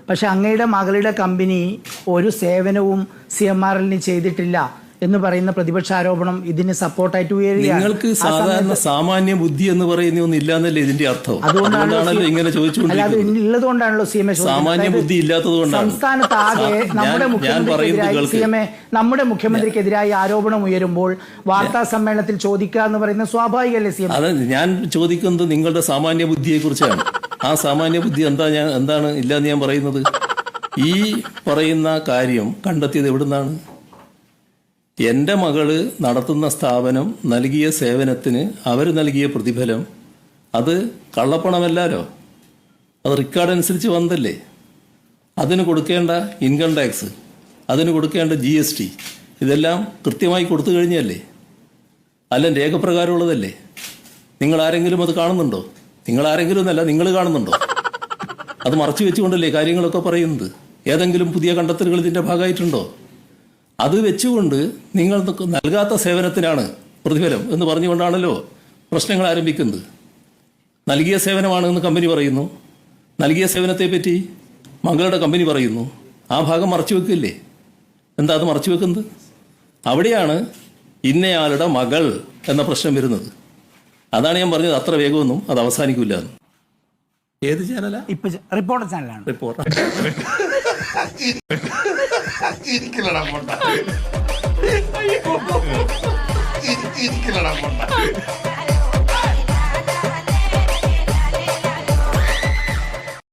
പക്ഷെ അങ്ങയുടെ മകളുടെ കമ്പനി ഒരു സേവനവും CMRL ചെയ്തിട്ടില്ല എന്ന് പറയുന്ന പ്രതിപക്ഷ ആരോപണം ഇതിന് സപ്പോർട്ടായിട്ട് ഉയരുകയാണ്. നിങ്ങൾക്ക് സാധാരണ സാമാന്യ ബുദ്ധി എന്ന് പറയുന്ന ഒന്നും ഇല്ലാന്നല്ലേ ഇതിന്റെ അർത്ഥം? അതുകൊണ്ടാണല്ലോ ഇങ്ങനെ ചോദിച്ചുകൊണ്ടിരിക്കുന്നത്. ഉള്ളതുകൊണ്ടാണല്ലോ CMA സാമാന്യ ബുദ്ധി ഇല്ലാത്തതുകൊണ്ടാണ്. സംസ്ഥാനത്താകെ നമ്മുടെ മുഖ്യമന്ത്രിക്കെതിരായി ആരോപണം ഉയരുമ്പോൾ വാർത്താ സമ്മേളനത്തിൽ ചോദിക്കുക എന്ന് പറയുന്നത് സ്വാഭാവികമല്ലേ CMA? അത് ഞാൻ ചോദിക്കുന്നത് നിങ്ങളുടെ സാമാന്യ ബുദ്ധിയെ കുറിച്ചാണ്. ആ സാമാന്യ ബുദ്ധി എന്താണ് ഇല്ലാന്ന് ഞാൻ പറയുന്നത്? ഈ പറയുന്ന കാര്യം കണ്ടെത്തിയത് എവിടുന്നാണ്? എൻ്റെ മകള് നടത്തുന്ന സ്ഥാപനം നൽകിയ സേവനത്തിന് അവർ നൽകിയ പ്രതിഫലം അത് കള്ളപ്പണമല്ലോ, അത് റെക്കോർഡ് അനുസരിച്ച് വന്നല്ലേ. അതിന് കൊടുക്കേണ്ട ഇൻകം ടാക്സ്, അതിന് കൊടുക്കേണ്ട GST ഇതെല്ലാം കൃത്യമായി കൊടുത്തു കഴിഞ്ഞല്ലേ? അല്ല രേഖപ്രകാരമുള്ളതല്ലേ? നിങ്ങൾ ആരെങ്കിലും അത് കാണുന്നുണ്ടോ? നിങ്ങൾ ആരെങ്കിലും എന്നല്ല, നിങ്ങൾ കാണുന്നുണ്ടോ? അത് മറച്ചു വെച്ചുകൊണ്ടല്ലേ കാര്യങ്ങളൊക്കെ പറയുന്നത്? ഏതെങ്കിലും പുതിയ കണ്ടെത്തലുകൾ ഇതിൻ്റെ ഭാഗമായിട്ടുണ്ടോ? അത് വെച്ചുകൊണ്ട് നിങ്ങൾ നൽകാത്ത സേവനത്തിനാണ് പ്രതിഫലം എന്ന് പറഞ്ഞുകൊണ്ടാണല്ലോ പ്രശ്നങ്ങൾ ആരംഭിക്കുന്നത്. നൽകിയ സേവനമാണെന്ന് കമ്പനി പറയുന്നു, നൽകിയ സേവനത്തെപ്പറ്റി മകളുടെ കമ്പനി പറയുന്നു. ആ ഭാഗം മറച്ചു വെക്കില്ലേ? എന്താ അത് മറച്ചു വെക്കുന്നത്? അവിടെയാണ് ഇന്നയാളുടെ മകൾ എന്ന പ്രശ്നം വരുന്നത്. അതാണ് ഞാൻ പറഞ്ഞത്, അത്ര വേഗമൊന്നും അത് അവസാനിക്കില്ല. ഏത് ചാനലാ? ഇപ്പൊ റിപ്പോർട്ടർ ചാനലാണ്. റിപ്പോർട്ടർ ഇരിക്കലടാ